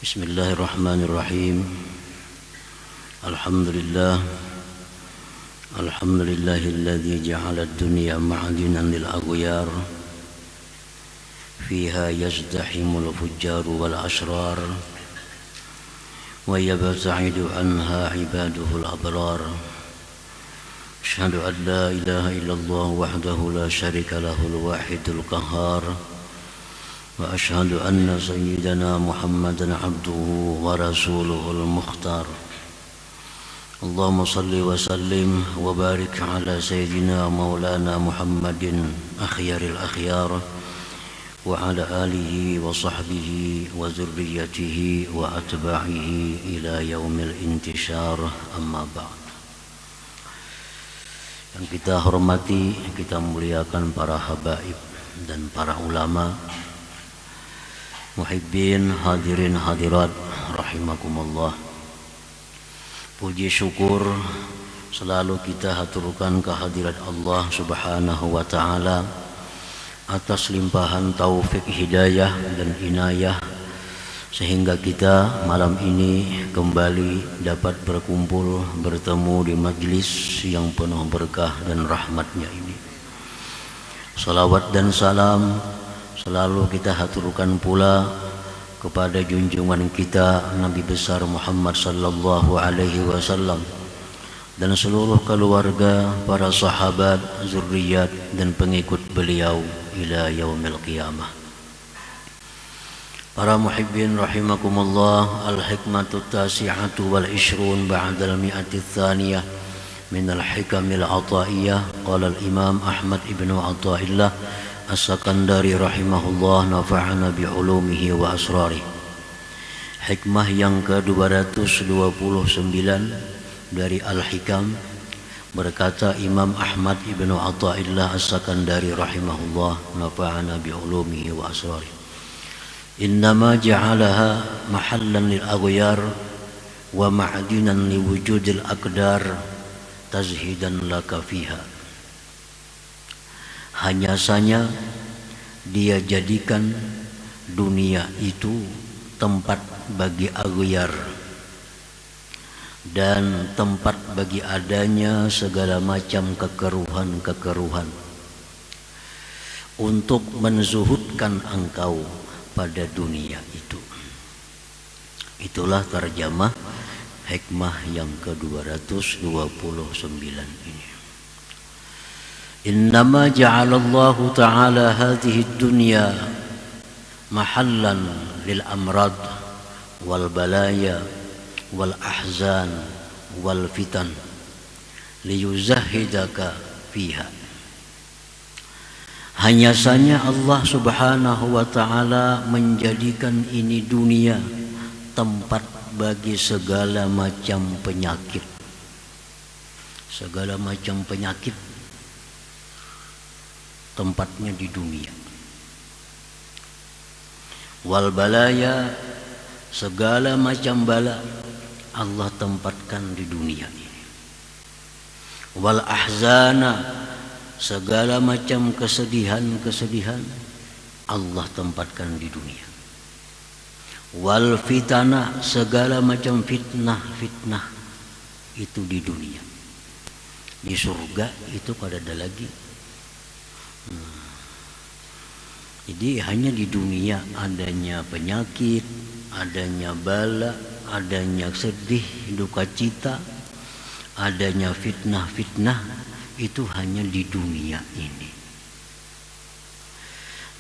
Bismillahirrahmanirrahim. Alhamdulillahilladzi ja'ala ad-dunya ma'dinan lil aghyar fiha yazdahimul fujjar wal ashrar wa yabta'idu anha ibaduhul abrar. Asyhadu an la ilaha illallah wahdahu la syarika lahul wahidul qahhar. Wa asyhadu anna sayyidana Muhammadan abduhu wa rasuluhul mukhtar. Allahumma salli wa sallim wa barik ala sayyidina maulana Muhammadin akhyaril akhyar wa ala alihi wa sahbihi wa zurriyatihi wa atba'ihi ila yaumil intishar, amma ba'd. Yang kita hormati, kita muliakan para habaib dan para ulama, muhibbin, hadirin hadirat rahimakumullah. Puji syukur selalu kita haturkan kehadirat Allah Subhanahu wa taala atas limpahan taufik hidayah dan inayah sehingga kita malam ini kembali dapat berkumpul bertemu di majlis yang penuh berkah dan rahmatnya ini. Salawat dan salam selalu kita haturkan pula kepada junjungan kita Nabi besar Muhammad sallallahu alaihi wasallam dan seluruh keluarga, para sahabat, zurriyat dan pengikut beliau ila yaumil qiyamah. Para muhibbin rahimakumullah, al-hikmatu tasi'atu wal ishrun ba'da al-mi'ati tsaniyah min al-hikamil ataiyah. Qala al-imam Ahmad ibnu Athaillah As-Sakandari rahimahullah, nafa'ana bi'ulumihi wa asrari. Hikmah yang ke-229 dari Al-Hikam, berkata Imam Ahmad ibnu Athaillah As-Sakandari rahimahullah, nafa'ana bi'ulumihi wa asrari. Innama ja'alaha mahallan lil aghyar wa ma'dinan li wujudil aqdar tazhidan laka fiha. Hanya saja dia jadikan dunia itu tempat bagi aghyar dan tempat bagi adanya segala macam kekeruhan-kekeruhan untuk menzuhudkan engkau pada dunia itu. Itulah terjemah hikmah yang ke-229 ini. Innama ja'alallahu ta'ala hadhihi dunya mahallan lil amrad wal balaya wal ahzan wal fitan liyuzahhidaka fiha. Hanya saja Allah Subhanahu wa ta'ala menjadikan ini dunia tempat bagi segala macam penyakit. Segala macam penyakit tempatnya di dunia. Wal balaya, segala macam bala Allah tempatkan di dunia ini. Wal ahzana, segala macam kesedihan-kesedihan Allah tempatkan di dunia. Wal fitana, segala macam fitnah-fitnah itu di dunia. Di surga itu kada ada lagi. Jadi hanya di dunia adanya penyakit, adanya bala, adanya sedih, duka cita, adanya fitnah-fitnah, itu hanya di dunia ini.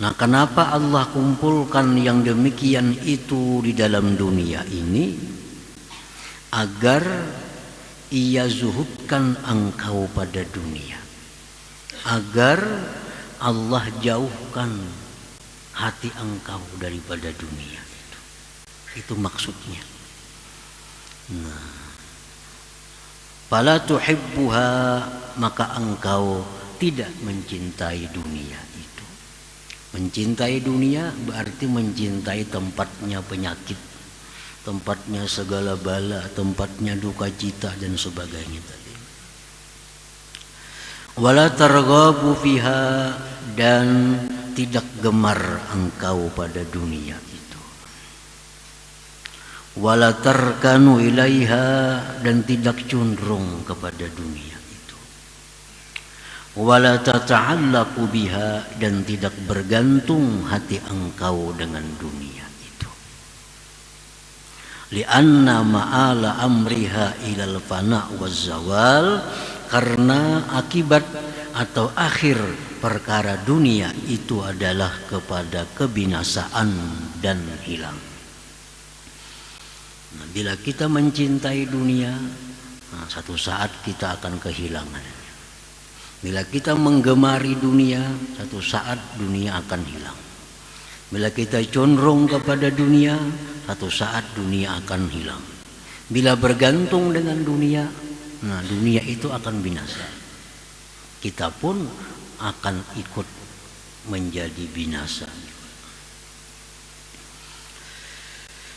Nah, kenapa Allah kumpulkan yang demikian itu di dalam dunia ini? Agar ia zuhudkan engkau pada dunia, agar Allah jauhkan hati engkau daripada dunia itu. Itu maksudnya. Nah, fala tuhibbuha, maka engkau tidak mencintai dunia itu. Mencintai dunia berarti mencintai tempatnya penyakit, tempatnya segala bala, tempatnya duka cita dan sebagainya tadi. Wala targhabu fiha, dan tidak gemar engkau pada dunia itu. wala tarkanu ilaiha, dan tidak condong kepada dunia itu, wala tata'allaqu biha, dan tidak bergantung hati engkau dengan dunia itu. Lianna ma'ala amriha ilal fana' waz zawal, karena akibat atau akhir perkara dunia itu adalah kepada kebinasaan dan hilang. Nah, bila kita mencintai dunia, satu saat kita akan kehilangan. Bila kita menggemari dunia, satu saat dunia akan hilang. Bila kita condong kepada dunia, satu saat dunia akan hilang. Bila bergantung dengan dunia, nah dunia itu akan binasa. Kita pun akan ikut menjadi binasa.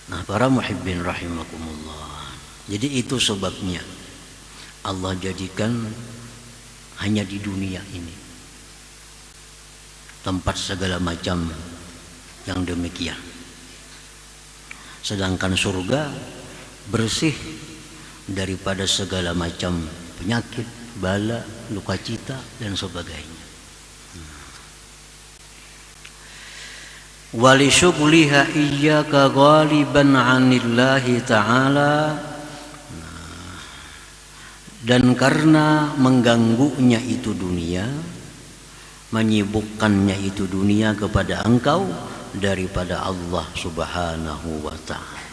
Nah, para muhibbin rahimakumullah. Jadi itu sebabnya Allah jadikan hanya di dunia ini tempat segala macam yang demikian. Sedangkan surga bersih daripada segala macam penyakit, bala, luka cita dan sebagainya. Wali syughliha iyyaka ghaliban 'anillahi ta'ala, dan karena mengganggunya itu dunia, menyibukkannya itu dunia kepada engkau daripada Allah Subhanahu wa ta'ala.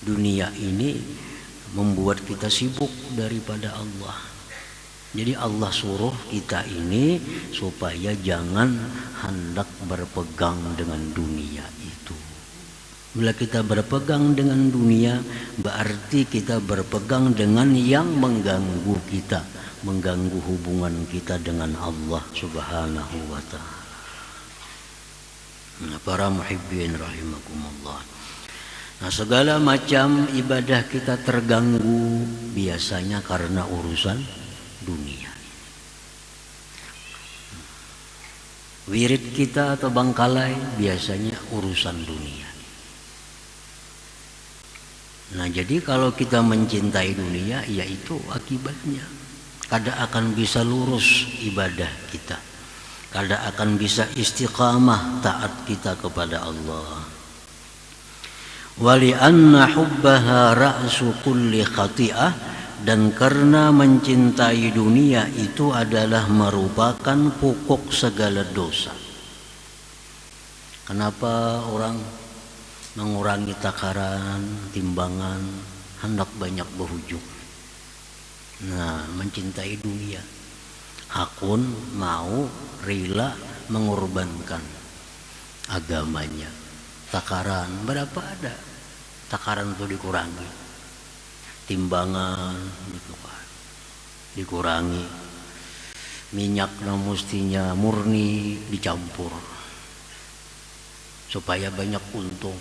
Dunia ini membuat kita sibuk daripada Allah. Jadi Allah suruh kita ini supaya jangan hendak berpegang dengan dunia itu. Bila kita berpegang dengan dunia, berarti kita berpegang dengan yang mengganggu kita, mengganggu hubungan kita dengan Allah Subhanahu wa ta'ala. Nah, para muhibbin rahimakumullah. Nah, segala macam ibadah kita terganggu biasanya karena urusan dunia. Wirid kita atau bangkalai biasanya urusan dunia. Nah, jadi kalau kita mencintai dunia, yaitu akibatnya kada akan bisa lurus ibadah kita, kada akan bisa istiqamah taat kita kepada Allah. Wali anna hubbaha ra'su kulli khati'ah, dan karena mencintai dunia itu adalah merupakan pokok segala dosa. Kenapa orang mengurangi takaran, timbangan, hendak banyak berhujuk? Nah, mencintai dunia. Hakun mau rela mengorbankan agamanya. Takaran berapa ada? Takaran itu dikurangi, timbangan dikurangi, minyak mestinya murni dicampur supaya banyak untung.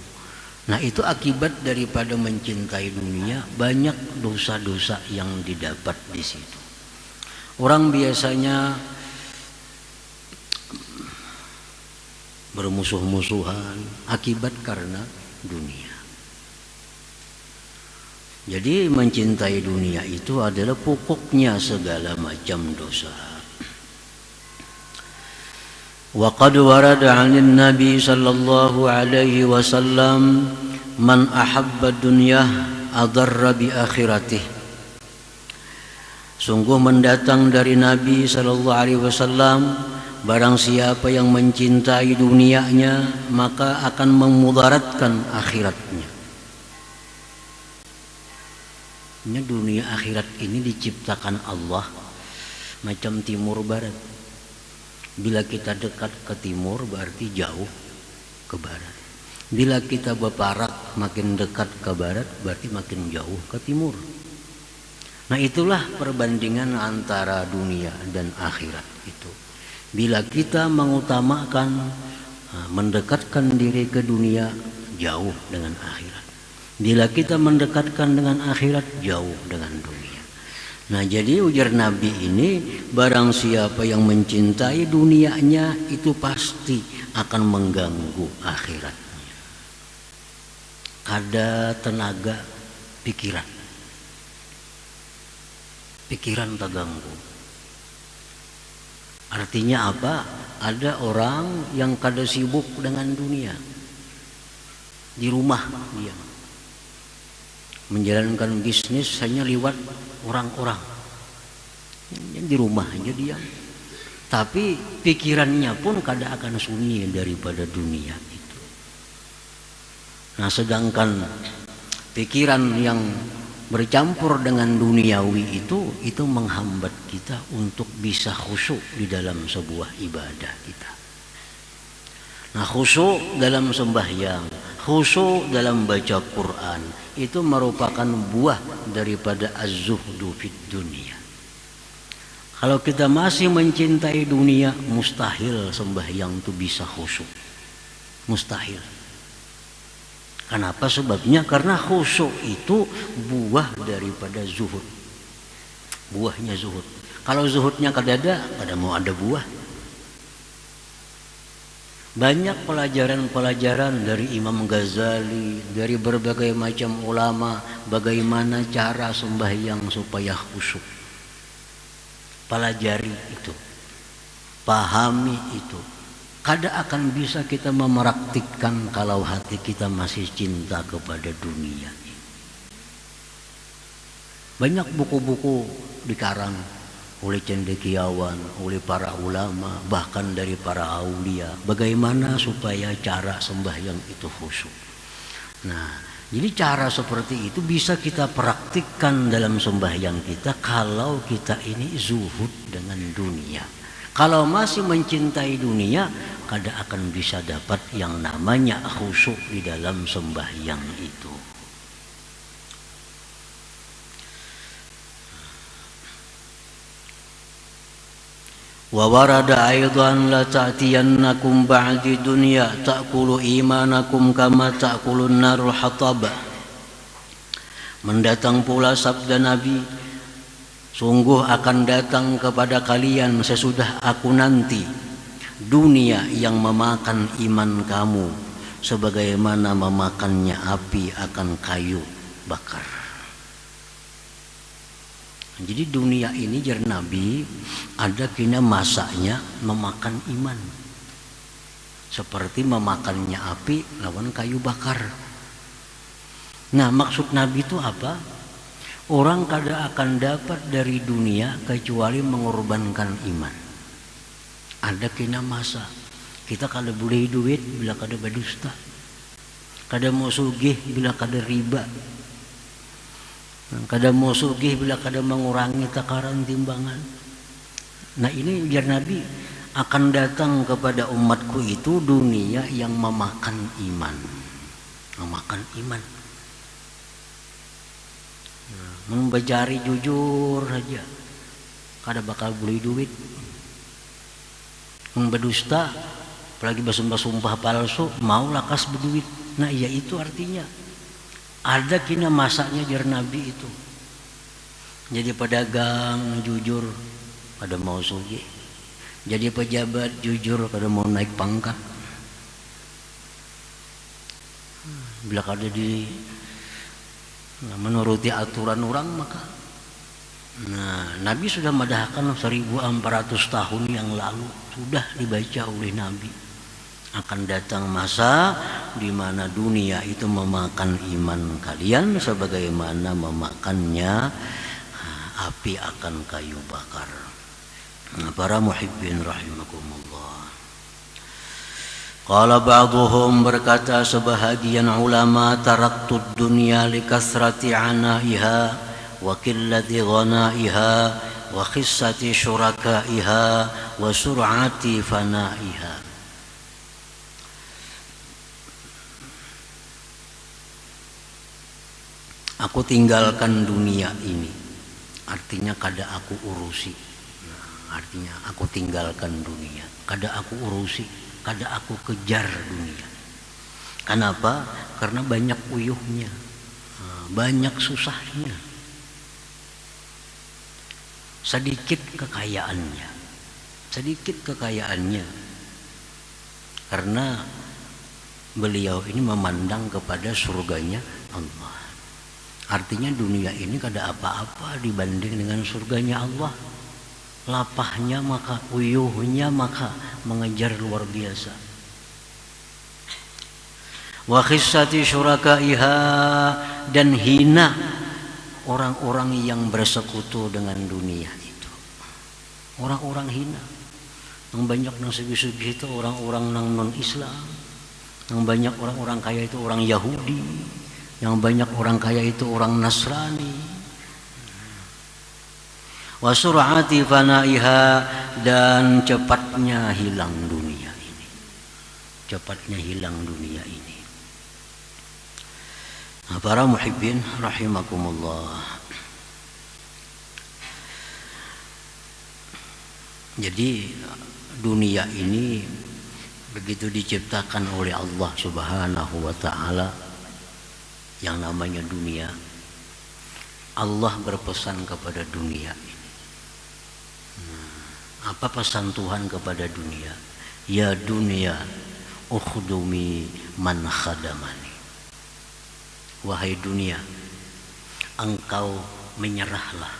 Nah, itu akibat daripada mencintai dunia, banyak dosa-dosa yang didapat di situ. Orang biasanya bermusuh-musuhan akibat karena dunia. Jadi mencintai dunia itu adalah pokoknya segala macam dosa. Wa qad warada 'anil Nabi sallallahu alaihi wasallam man ahabba dunyah adarra bi akhiratih. Sungguh mendatang dari Nabi sallallahu alaihi wasallam, barang siapa yang mencintai dunianya maka akan memudaratkan akhiratnya. Dunia akhirat ini diciptakan Allah macam timur barat. Bila kita dekat ke timur berarti jauh ke barat. Bila kita berparak makin dekat ke barat berarti makin jauh ke timur. Nah, itulah perbandingan antara dunia dan akhirat itu. Bila kita mengutamakan mendekatkan diri ke dunia, jauh dengan akhirat. Bila kita mendekatkan dengan akhirat, jauh dengan dunia. Nah, jadi ujar Nabi ini, barang siapa yang mencintai dunianya itu pasti akan mengganggu akhiratnya. kada tenaga pikiran. Pikiran terganggu. Artinya apa? Ada orang yang kada sibuk dengan dunia. Di rumah dia menjalankan bisnis hanya lewat orang-orang. Di rumah aja dia. Tapi pikirannya pun kada akan sunyi daripada dunia itu. Nah, sedangkan pikiran yang bercampur dengan duniawi itu menghambat kita untuk bisa khusyuk di dalam sebuah ibadah kita. Nah, khusyuk dalam sembahyang, khusyuk dalam baca Quran itu merupakan buah daripada az-zuhdu fid dunia. Kalau kita masih mencintai dunia, mustahil sembahyang itu bisa khusyuk. Mustahil. Kenapa sebabnya? Karena khusyuk itu buah daripada zuhud. Buahnya zuhud. Kalau zuhudnya kada mau ada buah. Banyak pelajaran-pelajaran dari Imam Ghazali, dari berbagai macam ulama, bagaimana cara sembahyang supaya khusyuk. Pelajari itu. Pahami itu. Kada akan bisa kita mempraktikkan kalau hati kita masih cinta kepada dunia. Banyak buku-buku dikarang oleh cendekiawan, oleh para ulama, bahkan dari para aulia, bagaimana supaya cara sembahyang itu khusyuk. Nah, jadi cara seperti itu bisa kita praktikkan dalam sembahyang kita kalau kita ini zuhud dengan dunia. Kalau masih mencintai dunia, kada akan bisa dapat yang namanya khusyuk di dalam sembahyang itu. Wa warada aidan la ta'tiyannakum ba'di dunya ta'kulu imanakum kama ta'kulun narul hatab. Mendatang pula sabda Nabi, sungguh akan datang kepada kalian sesudah aku nanti dunia yang memakan iman kamu sebagaimana memakannya api akan kayu bakar. Jadi dunia ini jar Nabi ada kena masanya memakan iman seperti memakannya api lawan kayu bakar. Nah, maksud Nabi itu apa? Orang kada akan dapat dari dunia kecuali mengorbankan iman. Ada kena masa kita kada boleh duit bila kada berdusta, kada mau sugih bila kada riba, kada mau sugih bila kada mengurangi takaran timbangan. Nah, ini biar Nabi akan datang kepada umatku itu dunia yang memakan iman, memakan iman. Membajari jujur saja kada bakal beli duit. Berdusta apalagi bersumpah palsu mau lakas berduit. Nah, iya itu artinya ada kena masanya jar Nabi itu. Jadi pedagang jujur kada mau sugih, jadi pejabat jujur kada mau naik pangkat. Bila kada di menuruti aturan orang maka. Nah, Nabi sudah madahkan 1400 tahun yang lalu sudah dibaca oleh Nabi. Akan datang masa di mana dunia itu memakan iman kalian sebagaimana memakannya api akan kayu bakar. Nah, para muhibbin rahimakumullah. Qala ba'dhum, berkata sebahagian ulama, taraktud dunya likasrati anaiha wa qillati ghanaiha wa khissati syurakaiha wa sur'ati fanaiha. Aku tinggalkan dunia ini, artinya kada aku urusi. Nah, artinya aku tinggalkan dunia, kada aku urusi, kada aku kejar dunia. Kenapa? Karena banyak uyuhnya, banyak susahnya, sedikit kekayaannya. Karena beliau ini memandang kepada surganya Allah. Artinya dunia ini kada apa-apa dibanding dengan surganya Allah. Lapahnya maka, uyuhnya maka mengejar luar biasa. Wa khissati syurakaiha, dan hina orang-orang yang bersekutu dengan dunia itu. Orang-orang hina. Yang banyak nang segi-segi itu orang-orang nang non-Islam. Yang banyak orang-orang kaya itu orang Yahudi. Yang banyak orang kaya itu orang Nasrani. Wa sur'ati fanaiha, dan cepatnya hilang dunia ini. Cepatnya hilang dunia ini. Nah, para muhibbin rahimakumullah. Jadi dunia ini begitu diciptakan oleh Allah Subhanahu wa taala, yang namanya dunia, Allah berpesan kepada dunia ini. Apa pesan Tuhan kepada dunia? Ya dunia, ukhdumi man khadamani. Wahai dunia, engkau menyerahlah,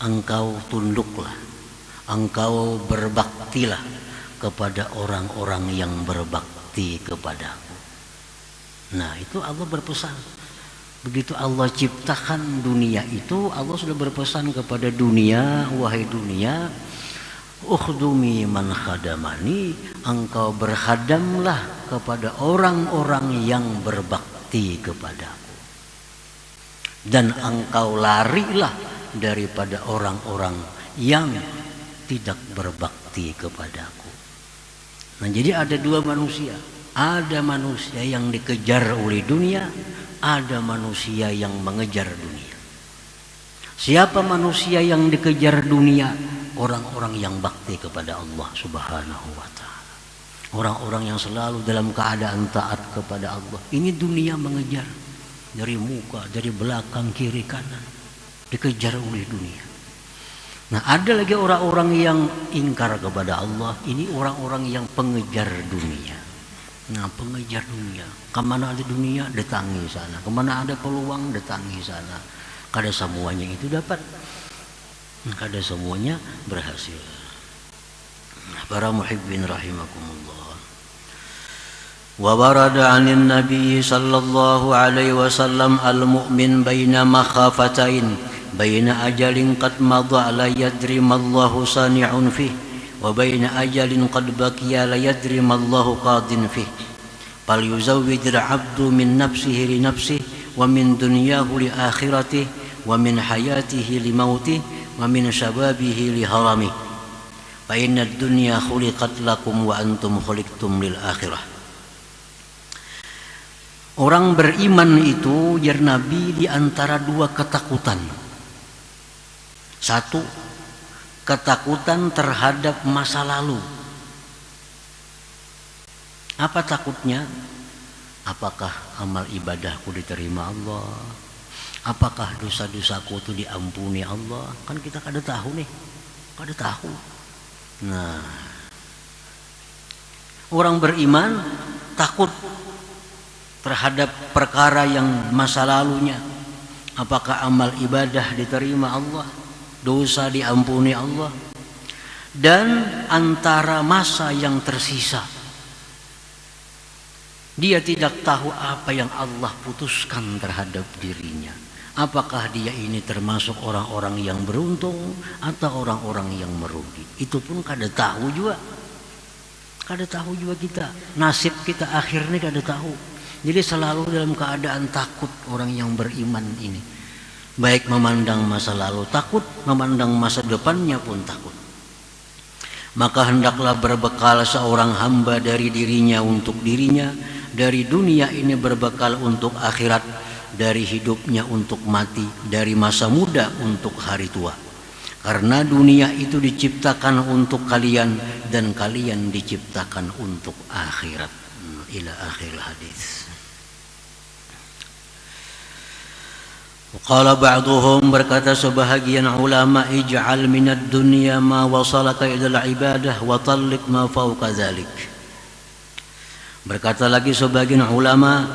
engkau tunduklah, engkau berbaktilah kepada orang-orang yang berbakti kepadaku. Nah, itu Allah berpesan. Begitu Allah ciptakan dunia itu, Allah sudah berpesan kepada dunia, wahai dunia, ukhdumi man khadamani, engkau berkhadamlah kepada orang-orang yang berbakti kepadaku, dan engkau larilah daripada orang-orang yang tidak berbakti kepadaku. Nah, jadi ada dua manusia. Ada manusia yang dikejar oleh dunia, ada manusia yang mengejar dunia. Siapa manusia yang dikejar dunia? Orang-orang yang bakti kepada Allah Subhanahu wa ta'ala. Orang-orang yang selalu dalam keadaan taat kepada Allah. Ini dunia mengejar. Dari muka, dari belakang, kiri, kanan. Dikejar oleh dunia. Nah, ada lagi orang-orang yang ingkar kepada Allah. Ini orang-orang yang pengejar dunia. Nah, pengejar dunia. Kemana ada dunia, datangi sana. Kemana ada peluang, datangi sana. Kada semuanya itu dapat. Kada semuanya berhasil. Para muhibbin rahimakumullah. Wa warada 'anil nabiy sallallahu alaihi wasallam al-mu'min baina makhafatain, baina ajalin qad madha la yadri ma Allahu sani'un fih, wa baina ajalin qad baqiya la yadri ma Allahu qadin fih. Fal yuzawwidul 'abdu min nafsihi li nafsihi, wa min dunyahu li akhiratihi, wa min hayatihi li mautihi, wa min syababihi li harami. Fa inna ad-dunya khuliqat lakum wa antum khuliqtum lil akhirah. Orang beriman itu, jar Nabi, di antara dua ketakutan. Satu, ketakutan terhadap masa lalu. Apa takutnya? Apakah amal ibadahku diterima Allah? Apakah dosa-dosaku itu diampuni Allah? Kan kita kada tahu nih. Kada tahu. Nah, orang beriman takut terhadap perkara yang masa lalunya. Apakah amal ibadah diterima Allah? Dosa diampuni Allah? Dan antara masa yang tersisa, dia tidak tahu apa yang Allah putuskan terhadap dirinya. Apakah dia ini termasuk orang-orang yang beruntung atau orang-orang yang merugi? Itu pun kada tahu juga. Kada tahu juga kita. Nasib kita akhirnya kada tahu. Jadi selalu dalam keadaan takut orang yang beriman ini. Baik memandang masa lalu takut, memandang masa depannya pun takut. Maka hendaklah berbekal seorang hamba dari dirinya untuk dirinya, dari dunia ini berbekal untuk akhirat, dari hidupnya untuk mati, dari masa muda untuk hari tua. Karena dunia itu diciptakan untuk kalian dan kalian diciptakan untuk akhirat. Ila akhir hadis. Qala ba'duhum, berkata sebahagian ulama, ij'al minad dunya ma wasalaka ila al-ibadah wa talliq ma fawqa dhalik. Berkata lagi sebagian ulama,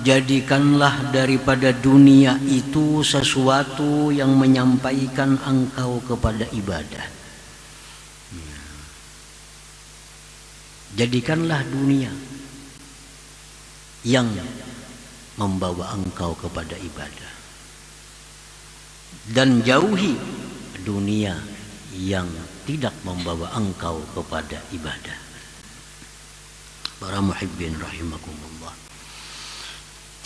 jadikanlah daripada dunia itu sesuatu yang menyampaikan engkau kepada ibadah. Jadikanlah dunia yang membawa engkau kepada ibadah, dan jauhi dunia yang tidak membawa engkau kepada ibadah. Para muhibbin rahimakumullah,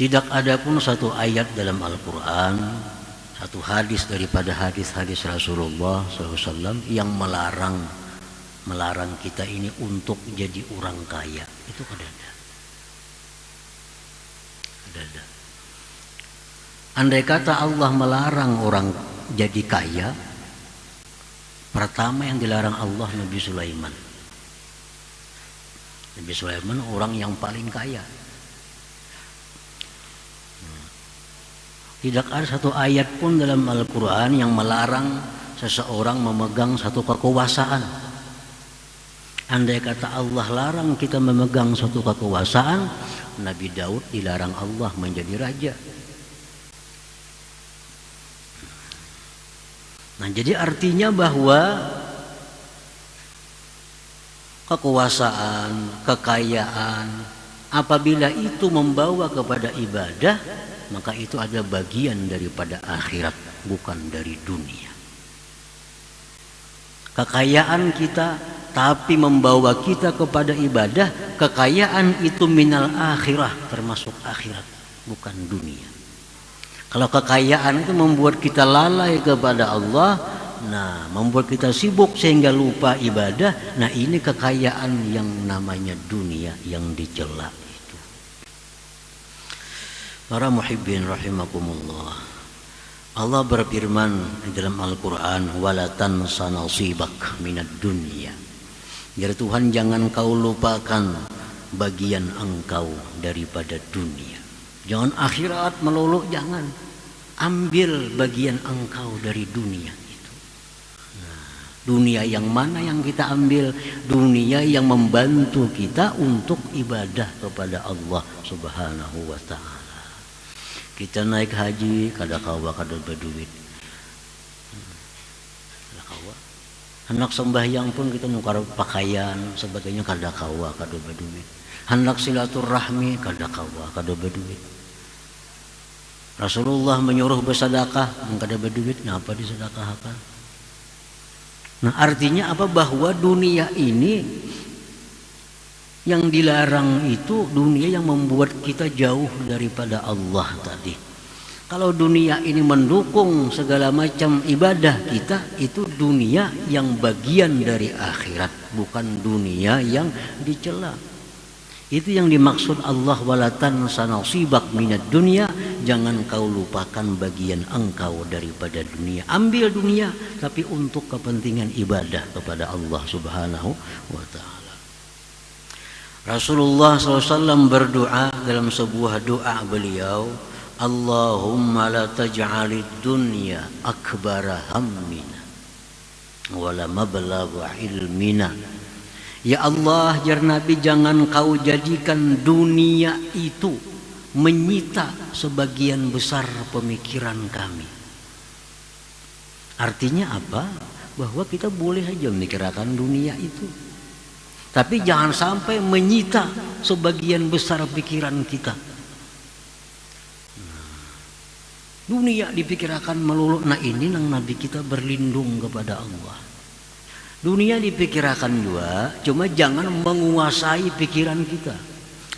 tidak ada pun satu ayat dalam Al-Quran, satu hadis daripada hadis-hadis Rasulullah SAW yang melarang kita ini untuk jadi orang kaya. Itu kada ada. Andai kata Allah melarang orang jadi kaya, pertama yang dilarang Allah Nabi Sulaiman. Nabi Sulaiman orang yang paling kaya. Tidak ada satu ayat pun dalam Al-Quran yang melarang seseorang memegang satu kekuasaan. Andai kata Allah larang kita memegang satu kekuasaan, Nabi Daud dilarang Allah menjadi raja. Nah, jadi artinya bahwa kekuasaan, kekayaan, apabila itu membawa kepada ibadah, maka itu ada bagian daripada akhirat, bukan dari dunia. Kekayaan kita tapi membawa kita kepada ibadah, kekayaan itu minal akhirah, termasuk akhirat, bukan dunia. Kalau kekayaan itu membuat kita lalai kepada Allah, nah membuat kita sibuk sehingga lupa ibadah, nah ini kekayaan yang namanya dunia yang dicela itu. Para muhibbin rahimakumullah, Allah berfirman di dalam Al-Quran, wala tansa nasibak minad dunya. Jadi Tuhan, jangan kau lupakan bagian engkau daripada dunia. Jangan akhirat melulu, jangan. Ambil bagian engkau dari dunia itu. Nah, dunia yang mana yang kita ambil? Dunia yang membantu kita untuk ibadah kepada Allah Subhanahu wa ta'ala. Kita naik haji, kada kawa kada berduit. Kada kawa. Hendak sembahyang pun kita nukar pakaian sebagainya, kada kawa kada berduit. Hendak silaturahmi kada kawa kada berduit. Rasulullah menyuruh bersedekah, kada berduit, kenapa disedekahkan? Nah, artinya apa? Bahwa dunia ini yang dilarang itu dunia yang membuat kita jauh daripada Allah tadi. Kalau dunia ini mendukung segala macam ibadah kita, itu dunia yang bagian dari akhirat, bukan dunia yang dicela. Itu yang dimaksud Allah, wala tansa nasibak minad dunya, jangan kau lupakan bagian engkau daripada dunia. Ambil dunia tapi untuk kepentingan ibadah kepada Allah Subhanahu wa ta'ala. Rasulullah SAW berdoa dalam sebuah doa beliau, Allahumma la taj'alid dunya akbara hammina wala mablagha ilmina. Ya Allah, jar Nabi, jangan kau jadikan dunia itu menyita sebagian besar pemikiran kami. Artinya apa? Bahwa kita boleh saja memikirkan dunia itu, tapi jangan sampai menyita sebagian besar pikiran kita. Dunia dipikirkan melulu. Nah, ini yang Nabi kita berlindung kepada Allah. Dunia dipikirkan juga, cuma jangan menguasai pikiran kita.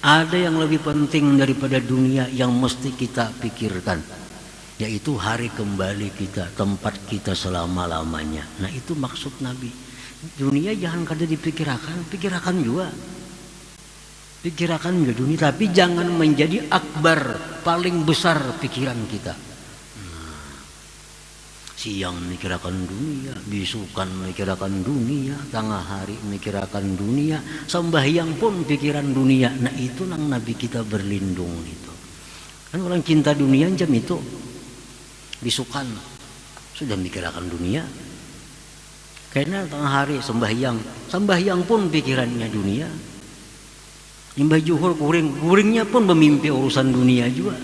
Ada yang lebih penting daripada dunia yang mesti kita pikirkan, yaitu hari kembali kita, tempat kita selama-lamanya. Nah, itu maksud Nabi. Dunia jangan kada dipikirkan, pikirkan juga. Pikirkan juga dunia, tapi jangan menjadi akbar, paling besar pikiran kita. Siang mikirkan dunia, bisukan mikirkan dunia, tengah hari mikirkan dunia, sembahyang pun pikiran dunia. Nah, itu nang Nabi kita berlindung itu. Kan orang cinta dunia jam itu bisukan sudah mikirkan dunia. Karena tengah hari sembahyang pun pikirannya dunia. Nyembah juhur guringnya pun memimpi urusan dunia juga.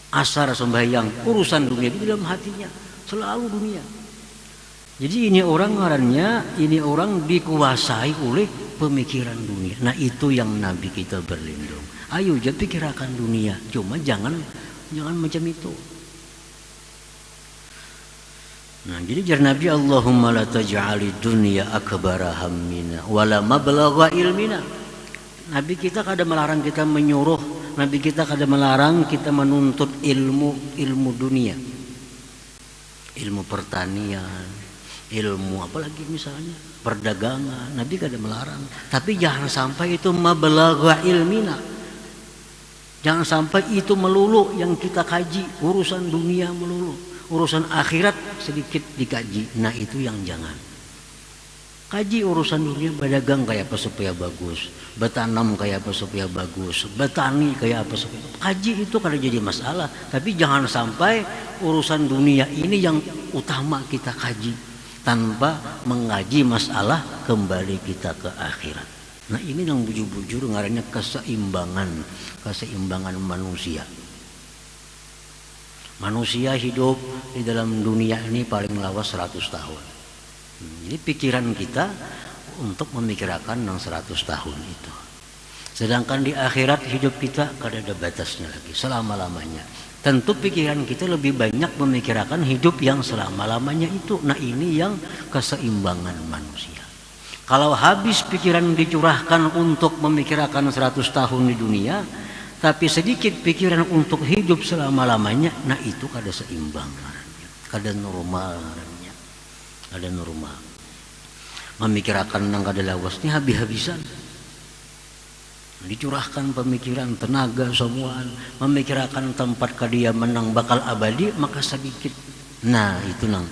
Asar sembahyang urusan dunia di dalam hatinya, selalu dunia. Jadi ini orang ngarannya, ini orang dikuasai oleh pemikiran dunia. Nah itu yang Nabi kita berlindung. Ayo jangan pikirkan dunia, cuma jangan macam itu. Nah jadi jar Nabi, Allahumma la taj'alid dunya akbara hammina wala mablagha ilmina. Nabi kita kadang melarang kita menyuruh, Nabi kita kadang melarang kita menuntut ilmu dunia, ilmu pertanian, ilmu apalagi misalnya perdagangan. Nabi kadang melarang, tapi jangan sampai itu mablagha ilmina. Jangan sampai itu melulu yang kita kaji, urusan dunia melulu. Urusan akhirat sedikit dikaji. Nah itu yang jangan. Kaji urusan dunia, berdagang kayak apa supaya bagus, bertanam kayak apa supaya bagus, bertani kayak apa supaya. Kaji itu kalau jadi masalah, tapi jangan sampai urusan dunia ini yang utama kita kaji tanpa mengaji masalah kembali kita ke akhirat. Nah ini yang bujur-bujur ngarannya keseimbangan manusia. Manusia hidup di dalam dunia ini paling lawas 100 tahun. Jadi pikiran kita untuk memikirkan yang 100 tahun itu. Sedangkan di akhirat hidup kita kada ada batasnya lagi, selama-lamanya. Tentu pikiran kita lebih banyak memikirkan hidup yang selama-lamanya itu. Nah ini yang keseimbangan manusia. Kalau habis pikiran dicurahkan untuk memikirkan 100 tahun di dunia, tapi sedikit pikiran untuk hidup selama-lamanya, nah itu kada seimbang, kada normal, kada normal. Memikirkan yang kada lawasnya habis-habisan, dicurahkan pemikiran, tenaga semuaan, memikirkan tempat kediaman yang bakal abadi, maka sedikit. Nah itu nang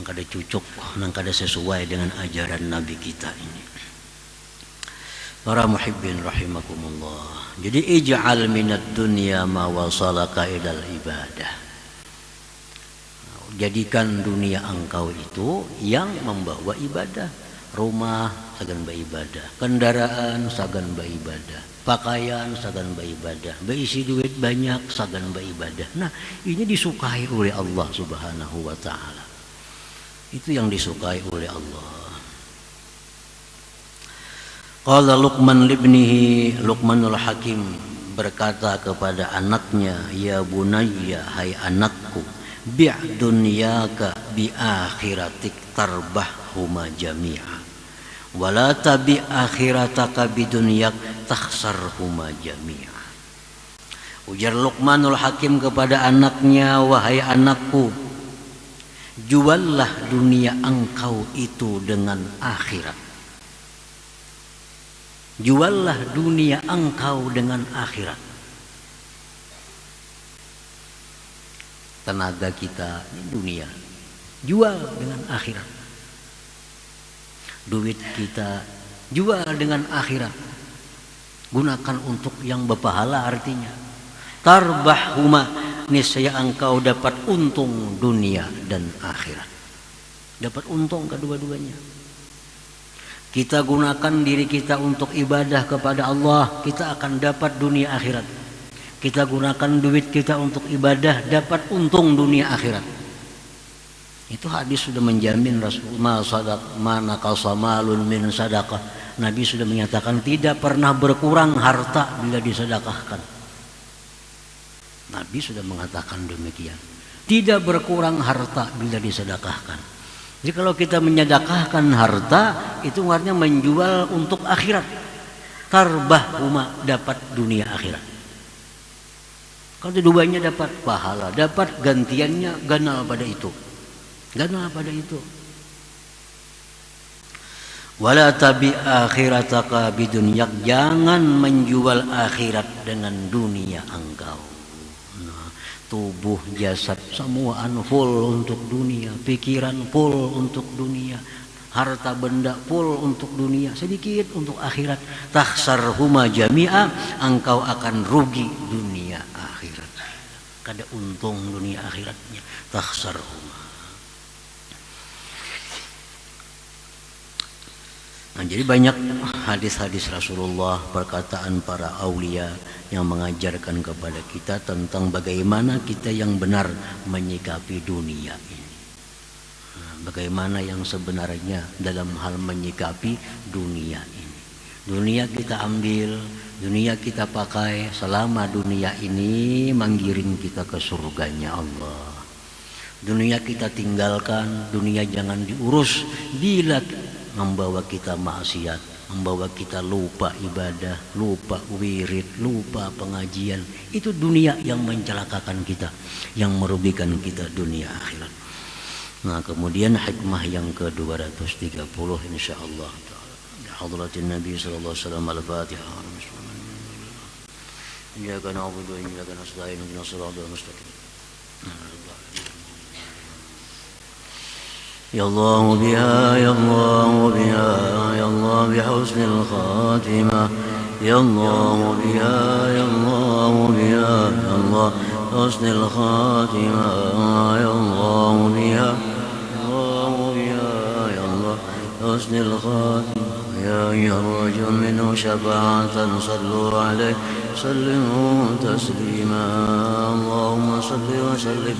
kada cucuk, nang kada sesuai dengan ajaran Nabi kita ini. Para muhibbin rahimakumullah. Jadi ij'al minad dunya ma wasalaka ilal ibadah. Jadikan dunia engkau itu yang membawa ibadah. Rumah sagan beribadah, kendaraan sagan beribadah, pakaian sagan beribadah, berisi duit banyak sagan beribadah. Nah, ini disukai oleh Allah Subhanahu wa taala. Itu yang disukai oleh Allah. Qala Luqman libnihi, Luqmanul Hakim berkata kepada anaknya, ya bunayya, hai anakku, bi' dunyaka bi akhiratik tarbahhuma jami'a, wala tabi akhirataka bi dunyak takhsarhuma jami'a. Ujar Luqmanul Hakim kepada anaknya, wahai anakku, juallah dunia engkau itu dengan akhirat. Juallah dunia engkau dengan akhirat. Tenaga kita ini dunia, jual dengan akhirat. Duit kita jual dengan akhirat. Gunakan untuk yang berpahala, artinya tarbahhuma, niscaya engkau dapat untung dunia dan akhirat. Dapat untung kedua-duanya. Kita gunakan diri kita untuk ibadah kepada Allah, kita akan dapat dunia akhirat. Kita gunakan duit kita untuk ibadah, dapat untung dunia akhirat. Itu hadis sudah menjamin Rasulullah sadaq mana qasamalun min sadaqah. Nabi sudah menyatakan tidak pernah berkurang harta bila disedekahkan. Nabi sudah mengatakan demikian. Tidak berkurang harta bila disedekahkan. Jadi kalau kita menyedekahkan harta, itu artinya menjual untuk akhirat. Tarbahhuma, dapat dunia akhirat. Kalau keduanya dapat pahala, dapat gantiannya, ganal pada itu. Ganal pada itu. Wala tabi akhirataka bidunyak, jangan menjual akhirat dengan dunia engkau. Tubuh, jasad, semua full untuk dunia, pikiran full untuk dunia, harta benda full untuk dunia, sedikit untuk akhirat. Takhsarhuma jami'a, engkau akan rugi dunia akhirat. Kada untung dunia akhiratnya. Takhsarhuma. Nah, jadi banyak hadis-hadis Rasulullah, perkataan para aulia yang mengajarkan kepada kita tentang bagaimana kita yang benar menyikapi dunia ini. Nah, bagaimana yang sebenarnya dalam hal menyikapi dunia ini. Dunia kita ambil, dunia kita pakai selama dunia ini menggiring kita ke surganya Allah. Dunia kita tinggalkan, dunia jangan diurus bila membawa kita maksiat, membawa kita lupa ibadah, lupa wirid, lupa pengajian. Itu dunia yang mencelakakan kita, yang merugikan kita dunia akhirat. Nah, kemudian hikmah yang ke-230 insyaallah hadratin Nabi sallallahu alaihi wasallam al-Fatihah. Iyyaka na'budu wa iyyaka nasta'in ihdinas siratal mustaqim. يا الله بها يا الله بها يا الله بحسن الخاتمة يا الله بها يا الله بها يا الله حسن الخاتمة يا الله بها يا الله بها يا الله حسن الخاتمة يا أيها الرجل منه شفاعة صلوا عليه سلموا تسليما اللهم صل وسلم